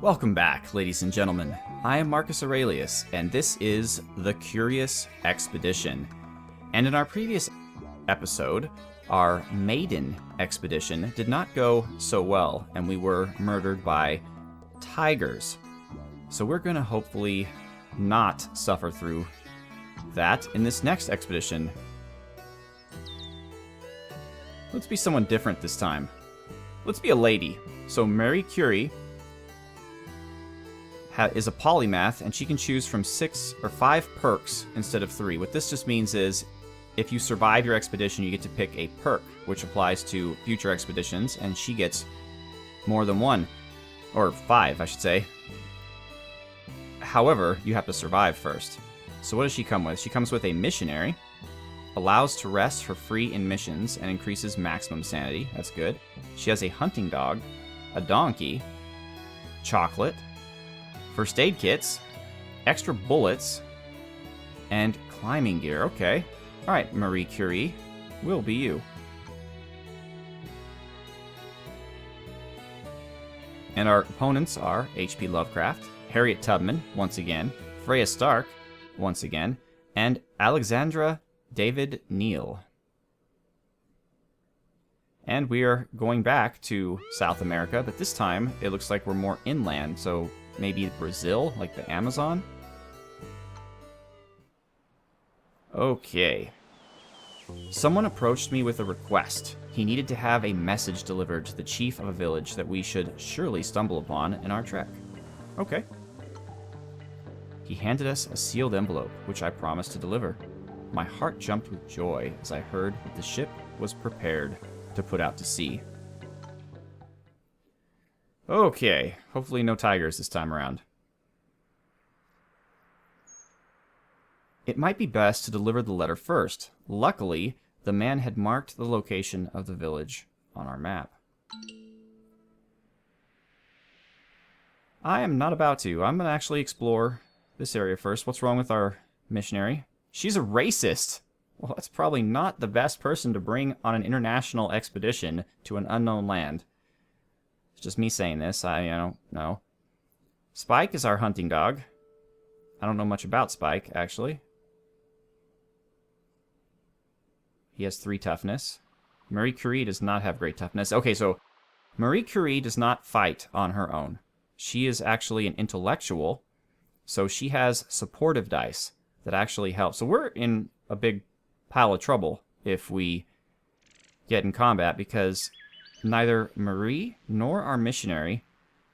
Welcome back, ladies and gentlemen. I am Marcus Aurelius, and this is The Curious Expedition. And in our previous episode, our maiden expedition did not go so well, and we were murdered by tigers. So we're going to hopefully not suffer through that in this next expedition. Let's be someone different this time. Let's be a lady. So Marie Curie is a polymath, and she can choose from 6 or 5 perks instead of 3. What this just means is, if you survive your expedition, you get to pick a perk, which applies to future expeditions, and she gets more than 1. Or 5, I should say. However, you have to survive first. So what does she come with? She comes with a missionary, allows to rest for free in missions, and increases maximum sanity. That's good. She has a hunting dog, a donkey, chocolate, first aid kits, extra bullets, and climbing gear. Okay. Alright, Marie Curie. Will be you. And our opponents are H.P. Lovecraft, Harriet Tubman, once again, Freya Stark, once again, and Alexandra David Neal. And we are going back to South America, but this time it looks like we're more inland, so maybe Brazil, like the Amazon? Okay. Someone approached me with a request. He needed to have a message delivered to the chief of a village that we should surely stumble upon in our trek. Okay. He handed us a sealed envelope, which I promised to deliver. My heart jumped with joy as I heard that the ship was prepared to put out to sea. Okay, hopefully no tigers this time around. It might be best to deliver the letter first. Luckily, the man had marked the location of the village on our map. I am not about to. I'm going to actually explore this area first. What's wrong with our missionary? She's a racist! Well, that's probably not the best person to bring on an international expedition to an unknown land. It's just me saying this. I don't know. Spike is our hunting dog. I don't know much about Spike, actually. He has 3 toughness. Marie Curie does not have great toughness. Okay, so Marie Curie does not fight on her own. She is actually an intellectual, so she has supportive dice that actually help. So we're in a big pile of trouble if we get in combat, because neither Marie nor our missionary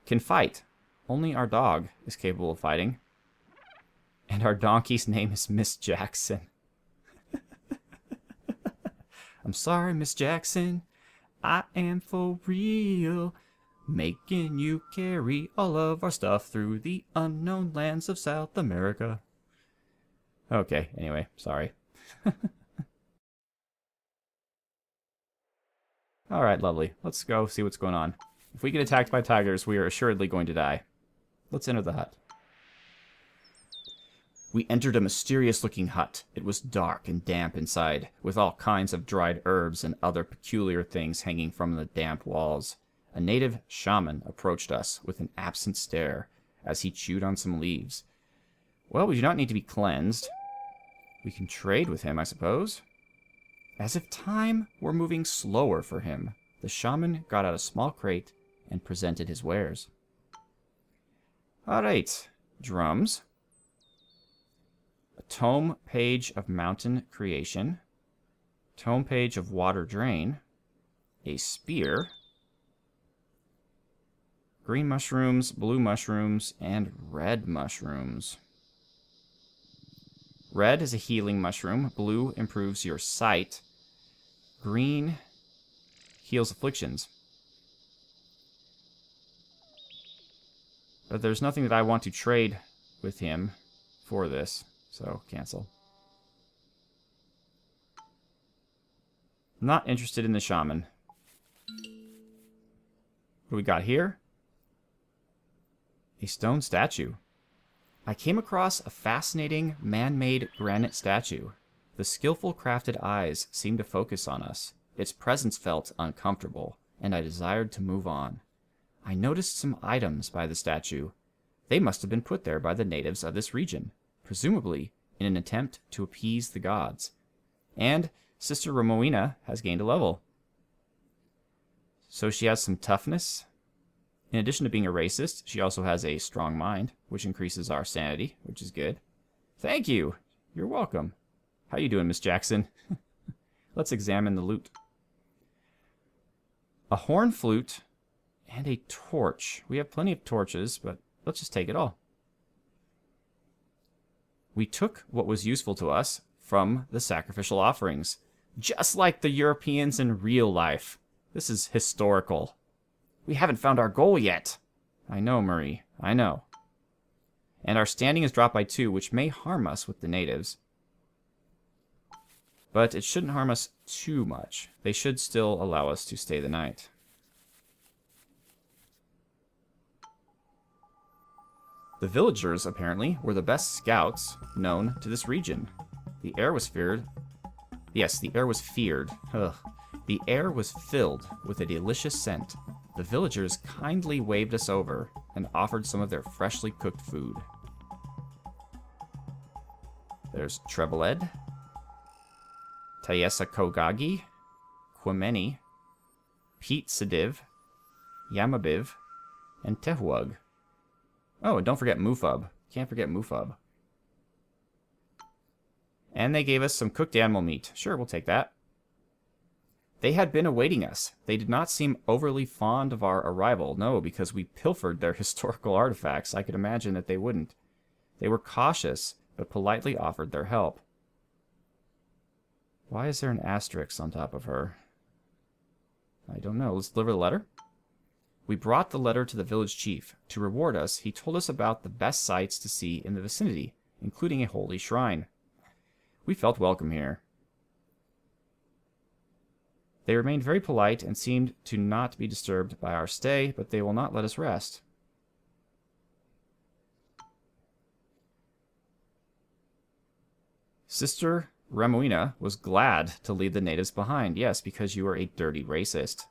can fight. Only our dog is capable of fighting. And our donkey's name is Miss Jackson. I'm sorry, Miss Jackson. I am for real. Making you carry all of our stuff through the unknown lands of South America. Okay, anyway, sorry. Alright, lovely. Let's go see what's going on. If we get attacked by tigers, we are assuredly going to die. Let's enter the hut. We entered a mysterious-looking hut. It was dark and damp inside, with all kinds of dried herbs and other peculiar things hanging from the damp walls. A native shaman approached us with an absent stare as he chewed on some leaves. Well, we do not need to be cleansed. We can trade with him, I suppose. As if time were moving slower for him, the shaman got out a small crate and presented his wares. Alright, drums. A tome page of mountain creation. Tome page of water drain. A spear. Green mushrooms, blue mushrooms, and red mushrooms. Red is a healing mushroom. Blue improves your sight. Green heals afflictions. But there's nothing that I want to trade with him for this, so cancel. Not interested in the shaman. What do we got here? A stone statue. I came across a fascinating man-made granite statue. The skillful crafted eyes seemed to focus on us. Its presence felt uncomfortable, and I desired to move on. I noticed some items by the statue. They must have been put there by the natives of this region, presumably in an attempt to appease the gods. And Sister Ramoina has gained a level. So she has some toughness. In addition to being a racist, she also has a strong mind, which increases our sanity, which is good. Thank you. You're welcome. How you doing, Miss Jackson? Let's examine the loot. A horn flute and a torch. We have plenty of torches, but let's just take it all. We took what was useful to us from the sacrificial offerings, just like the Europeans in real life. This is historical. We haven't found our goal yet. I know, Marie. I know. And our standing is dropped by 2, which may harm us with the natives. But it shouldn't harm us too much. They should still allow us to stay the night. The villagers, apparently, were the best scouts known to this region. The air was feared. Yes, the air was feared. Ugh. The air was filled with a delicious scent. The villagers kindly waved us over and offered some of their freshly cooked food. There's Trebeled, Tayesa Kogagi, Quemeni, Pete Sediv, Yamabiv, and Tehuag. Oh, and don't forget Mufub. Can't forget Mufub. And they gave us some cooked animal meat. Sure, we'll take that. They had been awaiting us. They did not seem overly fond of our arrival. No, because we pilfered their historical artifacts. I could imagine that they wouldn't. They were cautious, but politely offered their help. Why is there an asterisk on top of her? I don't know. Let's deliver the letter. We brought the letter to the village chief. To reward us, he told us about the best sights to see in the vicinity, including a holy shrine. We felt welcome here. They remained very polite and seemed to not be disturbed by our stay, but they will not let us rest. Sister Ramoina was glad to leave the natives behind. Yes, because you are a dirty racist.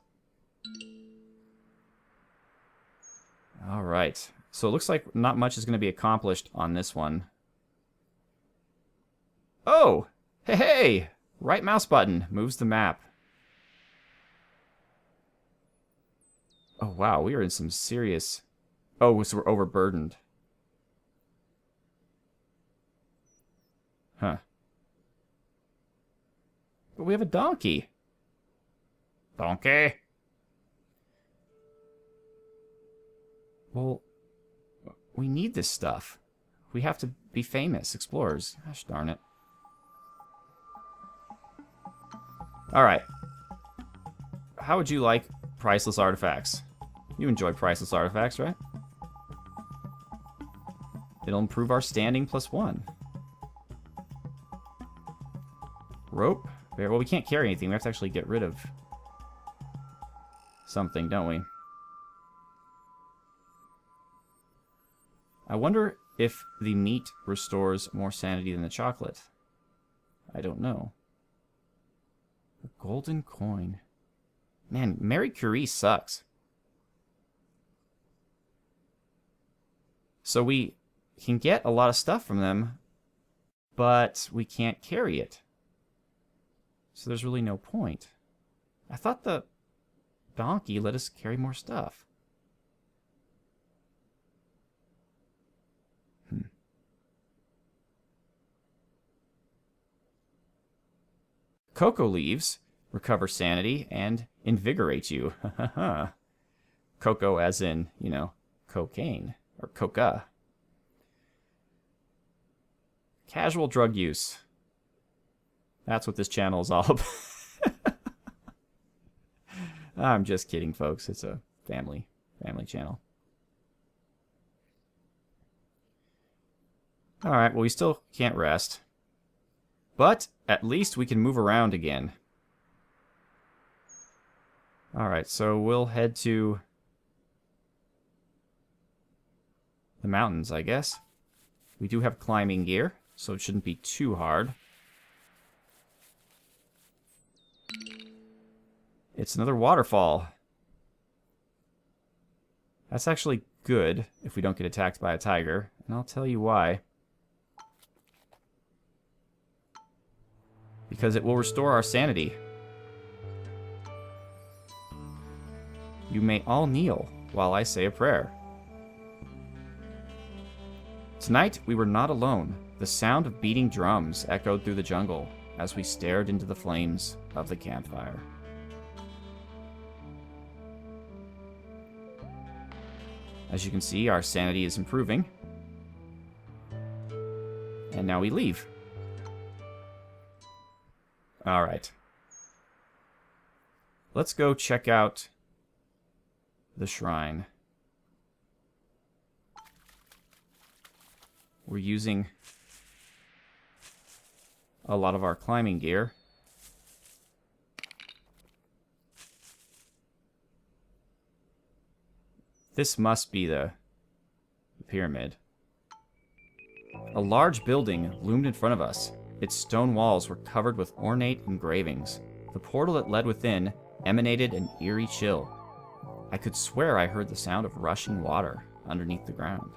All right. So it looks like not much is going to be accomplished on this one. Oh! Hey, hey! Right mouse button moves the map. Oh, wow. We are in some serious... Oh, so we're overburdened. Huh. But we have a donkey. Donkey? Well, we need this stuff. We have to be famous explorers. Gosh darn it. Alright. How would you like priceless artifacts? You enjoy priceless artifacts, right? It'll improve our standing +1. Rope. Well, we can't carry anything. We have to actually get rid of something, don't we? I wonder if the meat restores more sanity than the chocolate. I don't know. A golden coin. Man, Marie Curie sucks. So we can get a lot of stuff from them, but we can't carry it. So there's really no point. I thought the donkey let us carry more stuff. Cocoa leaves recover sanity and invigorate you. Cocoa as in, you know, cocaine or coca. Casual drug use. That's what this channel is all about. I'm just kidding, folks. It's a family channel. All right, well, we still can't rest. But at least we can move around again. All right, so we'll head to the mountains, I guess. We do have climbing gear, so it shouldn't be too hard. It's another waterfall. That's actually good if we don't get attacked by a tiger, and I'll tell you why. Because it will restore our sanity. You may all kneel while I say a prayer. Tonight we were not alone. The sound of beating drums echoed through the jungle as we stared into the flames of the campfire. As you can see, our sanity is improving. And now we leave. Alright. Let's go check out the shrine. We're using a lot of our climbing gear. This must be the pyramid. A large building loomed in front of us. Its stone walls were covered with ornate engravings. The portal that led within emanated an eerie chill. I could swear I heard the sound of rushing water underneath the ground.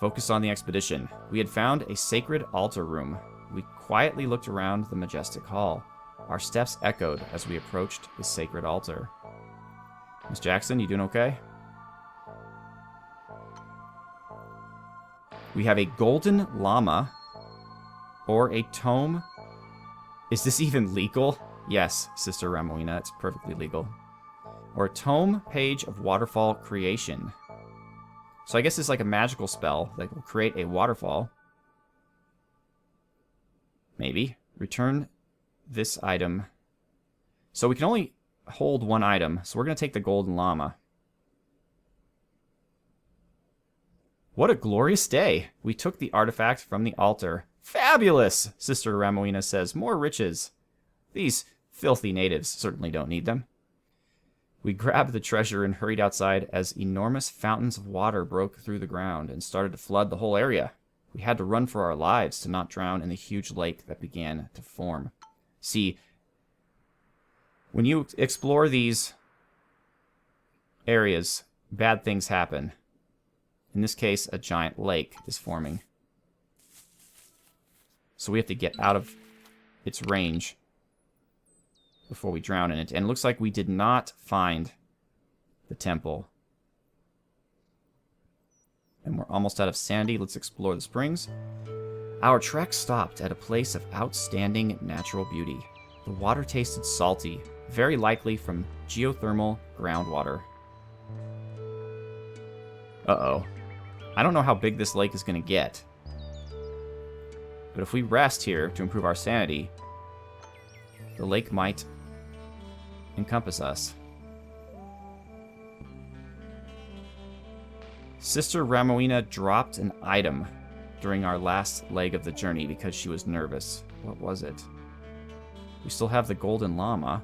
Focus on the expedition. We had found a sacred altar room. We quietly looked around the majestic hall. Our steps echoed as we approached the sacred altar. Miss Jackson, you doing okay? We have a golden llama or a tome. Is this even legal? Yes, Sister Ramoina, it's perfectly legal. Or a tome page of waterfall creation. So I guess it's like a magical spell that will create a waterfall. Maybe. Return this item. So we can only hold one item, so we're going to take the golden llama. What a glorious day! We took the artifact from the altar. Fabulous! Sister Ramoina says. More riches. These filthy natives certainly don't need them. We grabbed the treasure and hurried outside as enormous fountains of water broke through the ground and started to flood the whole area. We had to run for our lives to not drown in the huge lake that began to form. See, when you explore these areas, bad things happen. In this case, a giant lake is forming. So we have to get out of its range before we drown in it. And it looks like we did not find the temple. And we're almost out of sanity. Let's explore the springs. Our trek stopped at a place of outstanding natural beauty. The water tasted salty, very likely from geothermal groundwater. Uh-oh. I don't know how big this lake is going to get. But if we rest here to improve our sanity, the lake might encompass us. Sister Ramoina dropped an item during our last leg of the journey because she was nervous. What was it? We still have the golden llama.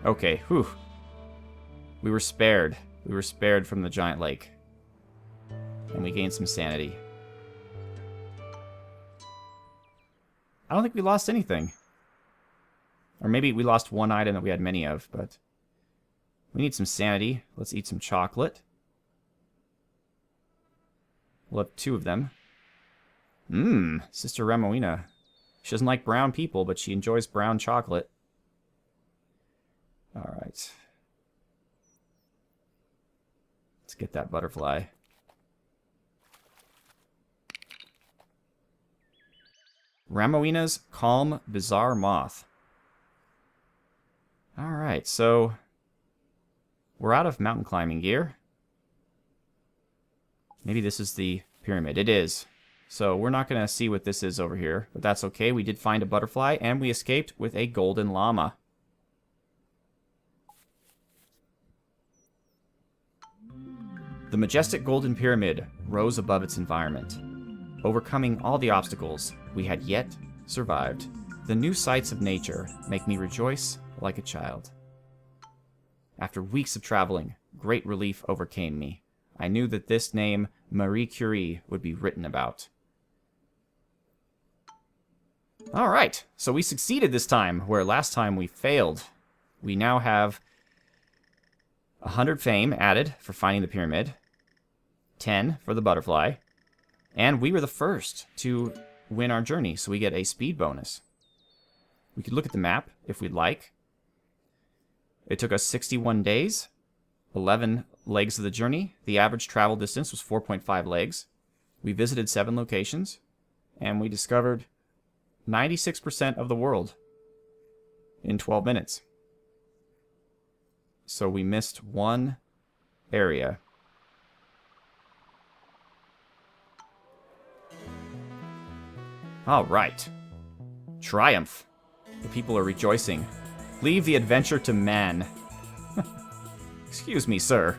Okay, whew. We were spared. We were spared from the giant lake. And we gained some sanity. I don't think we lost anything. Or maybe we lost one item that we had many of, but we need some sanity. Let's eat some chocolate. We'll have 2 of them. Sister Ramoina. She doesn't like brown people, but she enjoys brown chocolate. Alright. Let's get that butterfly. Ramoina's calm, bizarre moth. Alright, so we're out of mountain climbing gear. Maybe this is the pyramid. It is. So we're not going to see what this is over here, but that's okay. We did find a butterfly, and we escaped with a golden llama. The majestic golden pyramid rose above its environment. Overcoming all the obstacles, we had yet survived. The new sights of nature make me rejoice like a child. After weeks of traveling, great relief overcame me. I knew that this name, Marie Curie, would be written about. All right, so we succeeded this time, where last time we failed. We now have 100 fame added for finding the pyramid, 10 for the butterfly, and we were the first to win our journey, so we get a speed bonus. We could look at the map if we'd like. It took us 61 days, 11 legs of the journey. The average travel distance was 4.5 legs. We visited 7 locations, and we discovered 96% of the world in 12 minutes. So we missed one area. All right. Triumph. The people are rejoicing. Leave the adventure to man. Excuse me, sir.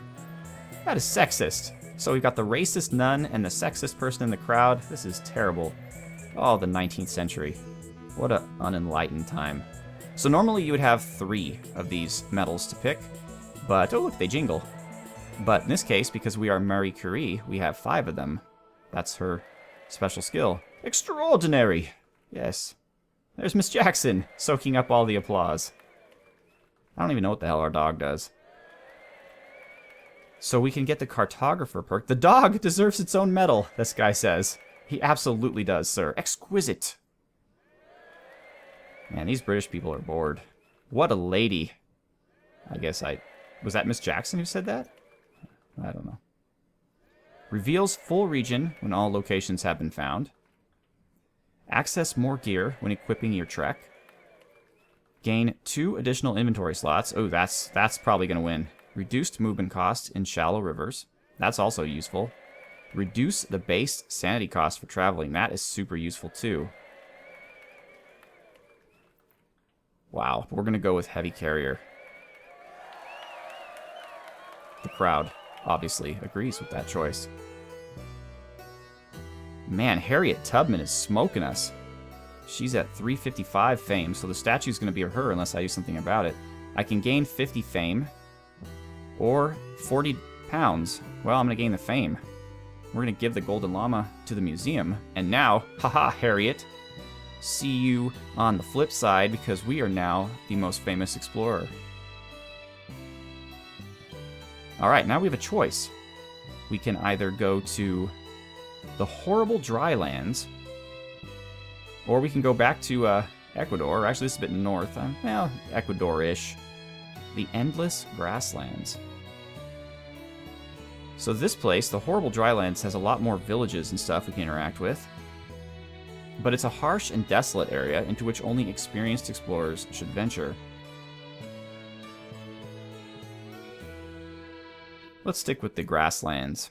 That is sexist. So we've got the racist nun and the sexist person in the crowd. This is terrible. Oh, the 19th century. What an unenlightened time. So normally you would have 3 of these medals to pick. But, oh look, they jingle. But in this case, because we are Marie Curie, we have 5 of them. That's her special skill. Extraordinary! Yes. There's Miss Jackson, soaking up all the applause. I don't even know what the hell our dog does. So we can get the cartographer perk. The dog deserves its own medal, this guy says. He absolutely does, sir. Exquisite. Man, these British people are bored. What a lady. Was that Miss Jackson who said that? I don't know. Reveals full region when all locations have been found. Access more gear when equipping your trek. Gain 2 additional inventory slots. Oh, that's probably going to win. Reduced movement cost in shallow rivers. That's also useful. Reduce the base sanity cost for traveling. That is super useful too. Wow, we're going to go with heavy carrier. The crowd obviously agrees with that choice. Man, Harriet Tubman is smoking us. She's at 355 fame, so the statue's going to be her unless I do something about it. I can gain 50 fame or 40 pounds. Well, I'm going to gain the fame. We're going to give the Golden Llama to the museum. And now, haha, Harriet, see you on the flip side because we are now the most famous explorer. All right, now we have a choice. We can either go to the horrible dry lands, or we can go back to Ecuador. Actually, this is a bit north. Well, Ecuador-ish. The endless grasslands. So this place, the horrible drylands, has a lot more villages and stuff we can interact with. But it's a harsh and desolate area into which only experienced explorers should venture. Let's stick with the grasslands.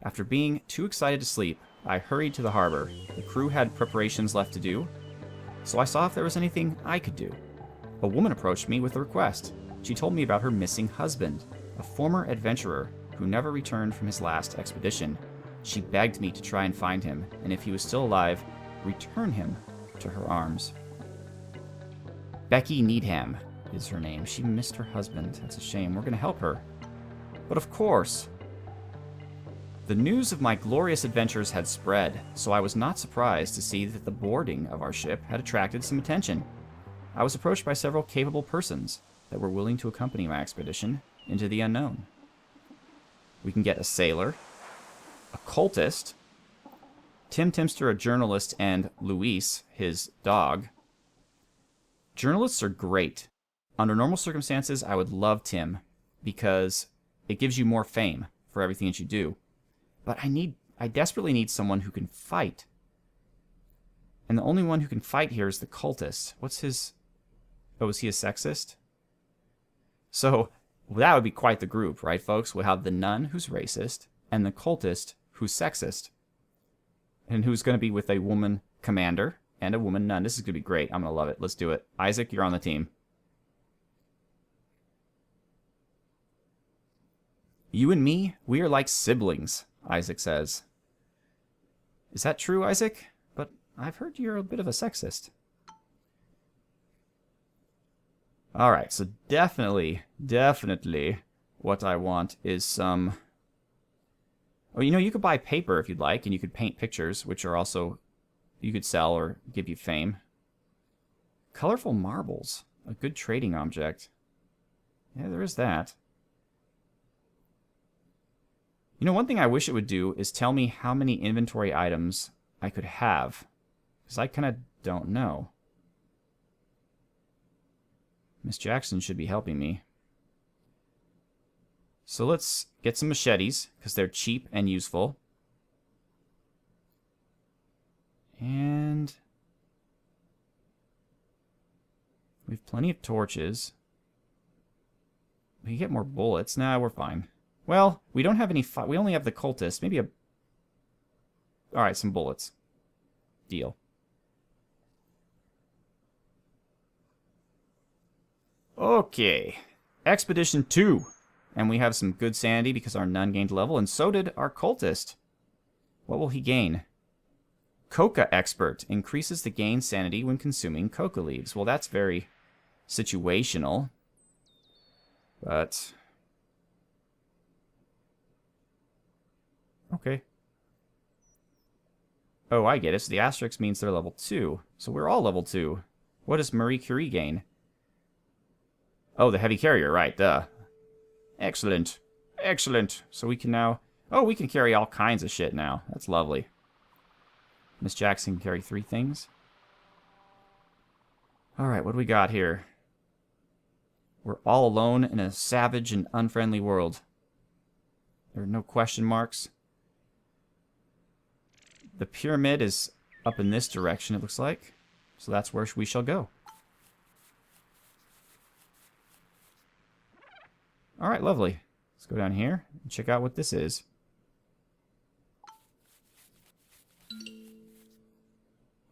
After being too excited to sleep, I hurried to the harbor. The crew had preparations left to do, so I saw if there was anything I could do. A woman approached me with a request. She told me about her missing husband, a former adventurer who never returned from his last expedition. She begged me to try and find him, and if he was still alive, return him to her arms. Becky Needham is her name. She missed her husband. That's a shame. We're going to help her. But of course, the news of my glorious adventures had spread, so I was not surprised to see that the boarding of our ship had attracted some attention. I was approached by several capable persons that were willing to accompany my expedition into the unknown. We can get a sailor, a cultist, Tim Timster, a journalist, and Luis, his dog. Journalists are great. Under normal circumstances, I would love Tim because it gives you more fame for everything that you do. But I desperately need someone who can fight. And the only one who can fight here is the cultist. What's his... Oh, is he a sexist? So, that would be quite the group, right, folks? We'll have the nun, who's racist, and the cultist, who's sexist. And who's going to be with a woman commander and a woman nun. This is going to be great. I'm going to love it. Let's do it. Isaac, you're on the team. You and me, we are like siblings, Isaac says. Is that true, Isaac? But I've heard you're a bit of a sexist. Alright, so definitely what I want is some... Oh, you know, you could buy paper if you'd like, and you could paint pictures, which are also, you could sell or give you fame. Colorful marbles, a good trading object. Yeah, there is that. You know, one thing I wish it would do is tell me how many inventory items I could have, because I kind of don't know. Miss Jackson should be helping me. So let's get some machetes, because they're cheap and useful. And we have plenty of torches. We can get more bullets. Nah, we're fine. Well, we don't have any... we only have the cultist. Maybe a... Alright, some bullets. Deal. Okay. Expedition 2. And we have some good sanity because our nun gained level, and so did our cultist. What will he gain? Coca Expert. Increases the gain sanity when consuming coca leaves. Well, that's very situational. But... okay. Oh, I get it. So the asterisk means they're level 2. So we're all level 2. What does Marie Curie gain? Oh, the heavy carrier, right, duh. Excellent. Excellent. So we can now... oh, we can carry all kinds of shit now. That's lovely. Miss Jackson can carry 3 things. Alright, what do we got here? We're all alone in a savage and unfriendly world. There are no question marks. The pyramid is up in this direction, it looks like. So that's where we shall go. Alright, lovely. Let's go down here and check out what this is.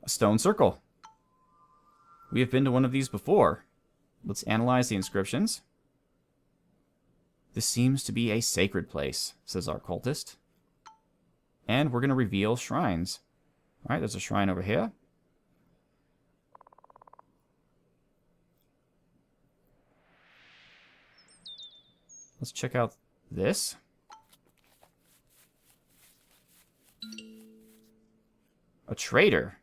A stone circle. We have been to one of these before. Let's analyze the inscriptions. This seems to be a sacred place, says our cultist. And we're going to reveal shrines. Alright, there's a shrine over here. Let's check out this. A trader.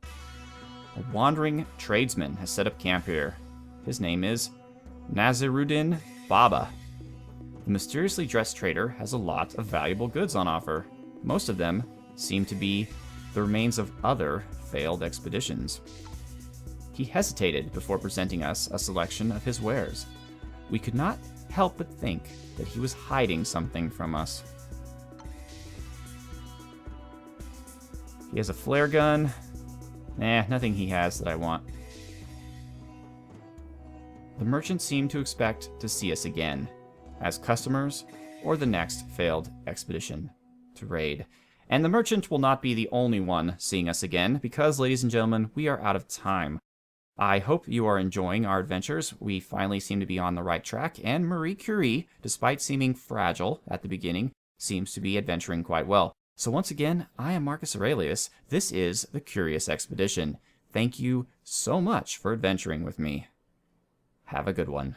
A wandering tradesman has set up camp here. His name is Naziruddin Baba. The mysteriously dressed trader has a lot of valuable goods on offer. Most of them seem to be the remains of other failed expeditions. He hesitated before presenting us a selection of his wares. We could not help but think that he was hiding something from us. He has a flare gun. Nothing he has that I want. The merchant seemed to expect to see us again, as customers or the next failed expedition to raid. And the merchant will not be the only one seeing us again, because, ladies and gentlemen, we are out of time. I hope you are enjoying our adventures. We finally seem to be on the right track, and Marie Curie, despite seeming fragile at the beginning, seems to be adventuring quite well. So once again, I am Marcus Aurelius. This is The Curious Expedition. Thank you so much for adventuring with me. Have a good one.